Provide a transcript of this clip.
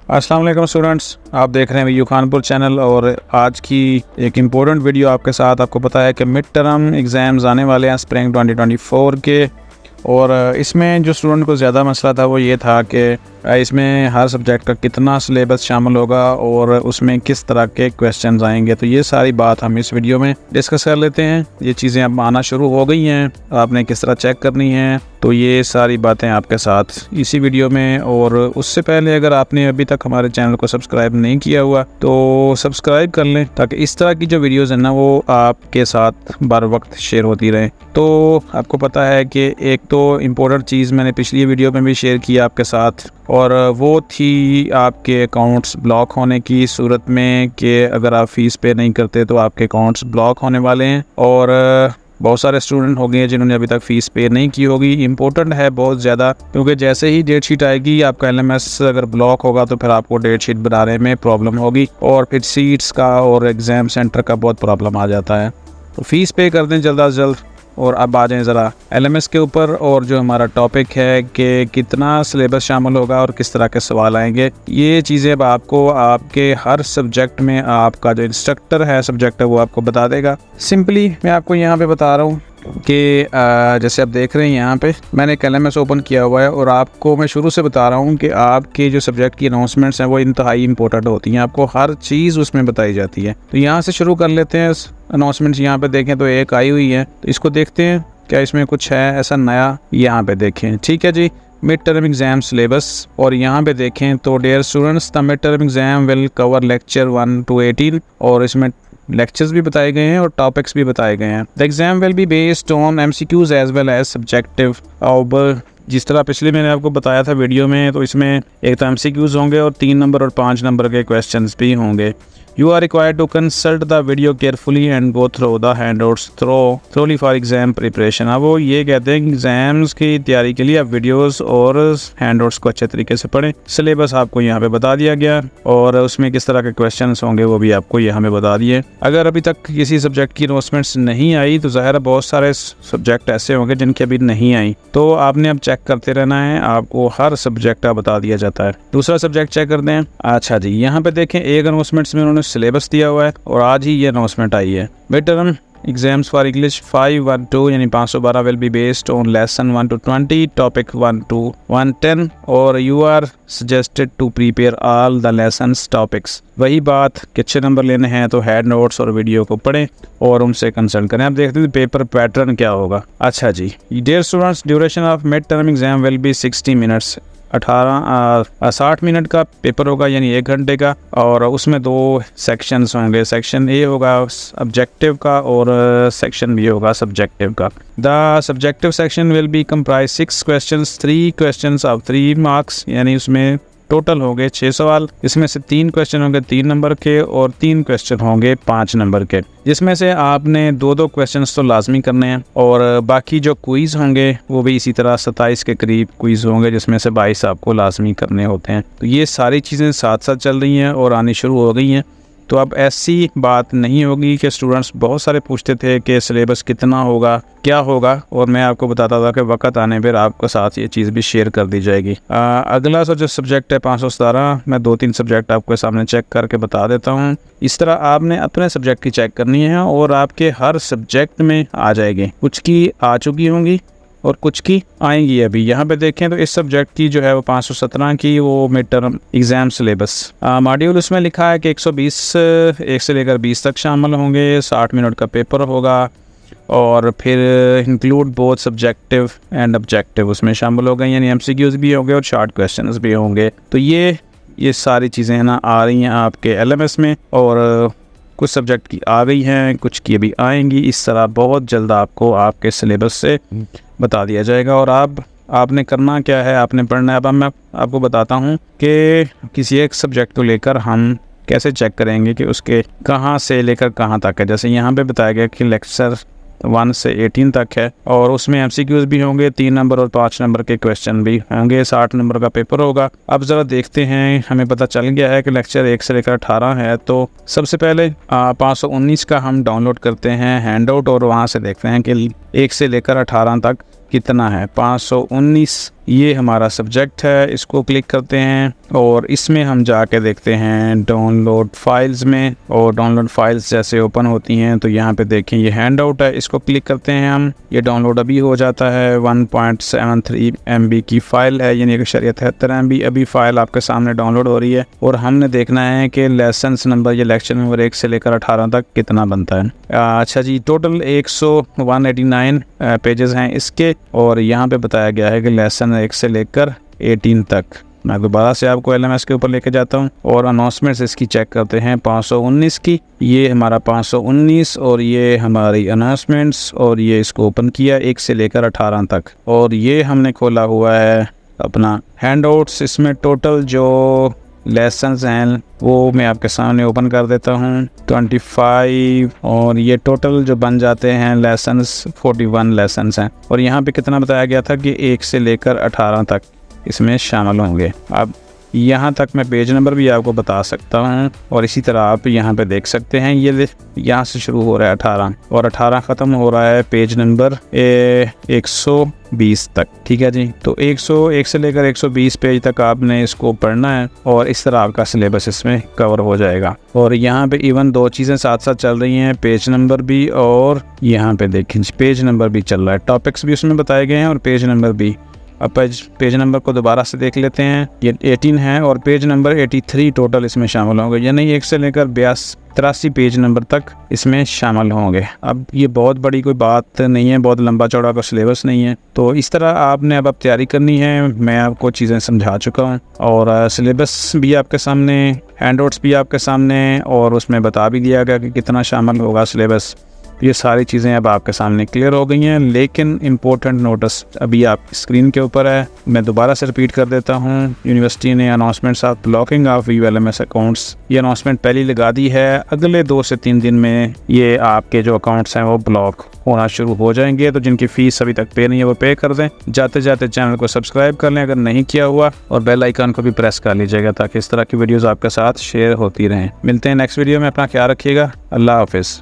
अस्सलाम वालेकुम स्टूडेंट्स, आप देख रहे हैं वीयू खानपुर चैनल। और आज की एक इम्पोर्टेंट वीडियो आपके साथ। आपको पता है कि मिड टर्म एग्ज़ाम्स आने वाले हैं स्प्रिंग 2024 के, और इसमें जो स्टूडेंट को ज़्यादा मसला था वो ये था कि इसमें हर सब्जेक्ट का कितना सिलेबस शामिल होगा और उसमें किस तरह के क्वेश्चंस आएंगे। तो ये सारी बात हम इस वीडियो में डिस्कस कर लेते हैं। ये चीज़ें अब आना शुरू हो गई हैं, आपने किस तरह चेक करनी है, तो ये सारी बातें आपके साथ इसी वीडियो में। और उससे पहले अगर आपने अभी तक हमारे चैनल को सब्सक्राइब नहीं किया हुआ तो सब्सक्राइब कर लें, ताकि इस तरह की जो वीडियोज़ हैं ना वो आपके साथ बर वक्त शेयर होती रहें। तो आपको पता है कि एक तो इम्पोर्टेंट चीज़ मैंने पिछली वीडियो में भी शेयर किया आपके साथ, और वो थी आपके अकाउंट्स ब्लॉक होने की सूरत में कि अगर आप फ़ीस पे नहीं करते तो आपके अकाउंट्स ब्लॉक होने वाले हैं। और बहुत सारे स्टूडेंट हो गए हैं जिन्होंने अभी तक फ़ीस पे नहीं की होगी। इम्पोर्टेंट है बहुत ज़्यादा, क्योंकि जैसे ही डेट शीट आएगी आपका LMS अगर ब्लॉक होगा तो फिर आपको डेट शीट बनाने में प्रॉब्लम होगी, और फिर सीट्स का और एग्ज़ाम सेंटर का बहुत प्रॉब्लम आ जाता है। तो फ़ीस पे कर दें जल्द अज जल्द। और अब आ जाएँ ज़रा LMS के ऊपर, और जो हमारा टॉपिक है कि कितना सिलेबस शामिल होगा और किस तरह के सवाल आएंगे। ये चीज़ें अब आपको आपके हर सब्जेक्ट में आपका जो इंस्ट्रक्टर है सब्जेक्ट है वो आपको बता देगा। सिंपली मैं आपको यहाँ पे बता रहा हूँ कि जैसे आप देख रहे हैं यहाँ पे मैंने एक LMS ओपन किया हुआ है, और आपको मैं शुरू से बता रहा हूँ कि आपके जो सब्जेक्ट की अनाउंसमेंट्स हैं वो इंतहाई इंपॉर्टेंट होती हैं। आपको हर चीज़ उसमें बताई जाती है। तो यहाँ से शुरू कर लेते हैं। अनाउंसमेंट्स यहाँ पे देखें तो एक आई हुई है, तो इसको देखते हैं क्या इसमें कुछ है ऐसा नया। यहाँ पे देखें, ठीक है जी, मिड टर्म एग्जाम सिलेबस। और यहाँ पे देखें तो dear students, the mid term exam will cover lecture 1 to 18, और इसमें लेक्चर्स भी बताए गए हैं और टॉपिक्स भी बताए गए हैं। The exam will be based on MCQs as well as subjective. अब जिस तरह पिछले मैंने आपको बताया था वीडियो में, तो इसमें एक तो MCQs होंगे और 3 नंबर और 5 नंबर के क्वेश्चंस भी होंगे। You are required to consult the video carefully and go through the handouts thoroughly for exam preparation। अब वो ये कहते हैं कि एग्जाम्स की तैयारी के लिए आप वीडियोस और हैंडआउट्स को अच्छे तरीके से पढ़ें। सिलेबस आपको यहाँ पे बता दिया गया, और उसमें किस तरह के क्वेश्चंस होंगे वो भी आपको यहाँ पे बता दिए। अगर अभी तक किसी सब्जेक्ट की अनाउंसमेंट्स नहीं आई तो ज़ाहिर है बहुत सारे सब्जेक्ट ऐसे होंगे जिनकी अभी नहीं आई, तो आपने अब चेक करते रहना है। आपको हर सब्जेक्ट का बता दिया जाता है। दूसरा सब्जेक्ट चेक करते हैं। अच्छा जी, यहाँ पे देखें एक अनाउंसमेंट्स में उन्होंने सिलेबस दिया हुआ है, और आज ही ये अनाउंसमेंट आई है। Mid term exams for English 512 यानी 512 will be based on lesson 1 to 20, topic 1 to 110, और you are suggested to prepare all the lessons topics. वही बात कि अच्छे नंबर लेने हैं तो हेड नोट्स और वीडियो को पढ़ें और उनसे कंसल्ट करें। आप देखते हैं पेपर पैटर्न क्या होगा। अच्छा जी, dear students, duration of mid term exam will be 60 minutes. 60 minute का पेपर होगा, यानी 1 घंटे का, और उसमें 2 सेक्शंस होंगे। सेक्शन ए होगा ऑब्जेक्टिव का, और सेक्शन बी होगा सब्जेक्टिव का। The subjective section will be comprise 6 questions, 3 questions of 3 marks, यानी उसमें टोटल होंगे 6 सवाल। इसमें से 3 क्वेश्चन होंगे 3 नंबर के, और 3 क्वेश्चन होंगे 5 नंबर के, जिसमें से आपने 2-2 क्वेश्चंस तो लाजमी करने हैं, और बाकी जो क्विज होंगे वो भी इसी तरह 27 के करीब क्विज होंगे, जिसमें से 22 आपको लाजमी करने होते हैं। तो ये सारी चीज़ें साथ साथ चल रही हैं और आनी शुरू हो गई हैं। तो अब ऐसी बात नहीं होगी कि स्टूडेंट्स बहुत सारे पूछते थे कि सिलेबस कितना होगा, क्या होगा, और मैं आपको बताता था कि वक्त आने पर आपके साथ ये चीज़ भी शेयर कर दी जाएगी। अगला जो सब्जेक्ट है 517, मैं 2-3 सब्जेक्ट आपके सामने चेक करके बता देता हूँ। इस तरह आपने अपने सब्जेक्ट की चेक करनी है, और आपके हर सब्जेक्ट में आ जाएगी। कुछ की आ चुकी होंगी और कुछ की आएंगी अभी। यहाँ पे देखें तो इस सब्जेक्ट की जो है वो 517 की वो mid term exam syllabus module उसमें लिखा है कि 120 1 से लेकर 20 तक शामिल होंगे। 60 मिनट का पेपर होगा, और फिर include both subjective and objective उसमें शामिल हो गए, यानी MCQs भी होंगे और शॉर्ट क्वेश्चंस भी होंगे। तो ये सारी चीज़ें ना आ रही हैं आपके LMS में, और कुछ सब्जेक्ट की आ गई हैं, कुछ की अभी आएंगी। इस तरह बहुत जल्द आपको आपके सिलेबस से बता दिया जाएगा। और आपने करना क्या है, आपने पढ़ना है। अब मैं आपको बताता हूँ कि किसी एक सब्जेक्ट को लेकर हम कैसे चेक करेंगे कि उसके कहाँ से लेकर कहाँ तक है। जैसे यहाँ पे बताया गया कि लेक्चर 1 से 18 तक है, और उसमें MCQs भी होंगे, 3 नंबर और 5 नंबर के क्वेश्चन भी होंगे। 60 नंबर का पेपर होगा। अब ज़रा देखते हैं, हमें पता चल गया है कि लेक्चर 1 से लेकर 18 है। तो सबसे पहले 519 का हम डाउनलोड करते हैं हैंडआउट, और वहाँ से देखते हैं कि 1 से लेकर 18 तक कितना है। 519 ये हमारा सब्जेक्ट है, इसको क्लिक करते हैं और इसमें हम जाके देखते हैं डाउनलोड फाइल्स में, और डाउनलोड फाइल्स जैसे ओपन होती हैं तो यहाँ पे देखें ये हैंड आउट है, इसको क्लिक करते हैं हम। ये डाउनलोड अभी हो जाता है। 1.73 MB की फ़ाइल है, यानी कि 73 MB अभी फ़ाइल आपके सामने डाउनलोड हो रही है। और हमने देखना है कि लेसन्स नंबर या लेक्चर नंबर 1 से लेकर 18 तक कितना बनता है। अच्छा जी, टोटल 189 पेजेस हैं इसके, और यहाँ पे बताया गया है कि लेसन 1 से लेकर 18 तक। मैं दोबारा से आपको LMS के ऊपर लेके जाता हूँ और अनाउंसमेंट्स इसकी चेक करते हैं 519 की। ये हमारा 519 और ये हमारी अनाउंसमेंट्स, और ये इसको ओपन किया 1 से लेकर 18 तक। और ये हमने खोला हुआ है अपना हैंडआउट्स। इसमें टोटल जो लेसन्स हैं वो मैं आपके सामने ओपन कर देता हूँ 25, और ये टोटल जो बन जाते हैं लेसन्स 41 लेसन्स हैं। और यहाँ पे कितना बताया गया था कि 1 से लेकर 18 तक इसमें शामिल होंगे। अब यहाँ तक मैं पेज नंबर भी आपको बता सकता हूँ, और इसी तरह आप यहाँ पे देख सकते हैं ये यहाँ से शुरू हो रहा है 18 और 18 ख़त्म हो रहा है पेज नंबर 120 तक। ठीक है जी, तो 101 से लेकर 120 पेज तक आपने इसको पढ़ना है, और इस तरह आपका सिलेबस इसमें कवर हो जाएगा। और यहाँ पे इवन 2 चीज़ें साथ साथ चल रही हैं, पेज नंबर भी और यहाँ पे देखें पेज नंबर भी चल रहा है। टॉपिक्स भी उसमें बताए गए हैं और पेज नंबर भी। अब पेज नंबर को दोबारा से देख लेते हैं। ये 18 है और पेज नंबर 83 टोटल इसमें शामिल होंगे, यानी 1 से लेकर 83 पेज नंबर तक इसमें शामिल होंगे। अब ये बहुत बड़ी कोई बात नहीं है, बहुत लंबा चौड़ा का सिलेबस नहीं है। तो इस तरह आपने अब तैयारी करनी है। मैं आपको चीज़ें समझा चुका हूँ, और सिलेबस भी आपके सामने, हैंडआउट्स भी आपके सामने, और उसमें बता भी दिया गया कि कितना शामिल होगा सिलेबस। ये सारी चीज़ें अब आपके सामने क्लियर हो गई हैं, लेकिन इम्पोर्टेंट नोटिस अभी आपकी स्क्रीन के ऊपर है। मैं दोबारा से रिपीट कर देता हूँ। यूनिवर्सिटी ने announcements of blocking of ULMS accounts, ये अनाउंसमेंट पहले लगा दी है। अगले 2 से 3 दिन में ये आपके जो अकाउंट्स हैं वो ब्लॉक होना शुरू हो जाएंगे। तो जिनकी फ़ीस अभी तक पे नहीं है वो पे कर दें। जाते जाते चैनल को सब्सक्राइब कर लें अगर नहीं किया हुआ, और बेल आइकन को भी प्रेस कर लीजिएगा ताकि इस तरह की वीडियोज़ आपके साथ शेयर होती रहें। मिलते हैं नेक्स्ट वीडियो में। अपना ख्याल रखिएगा। अल्लाह हाफिज़।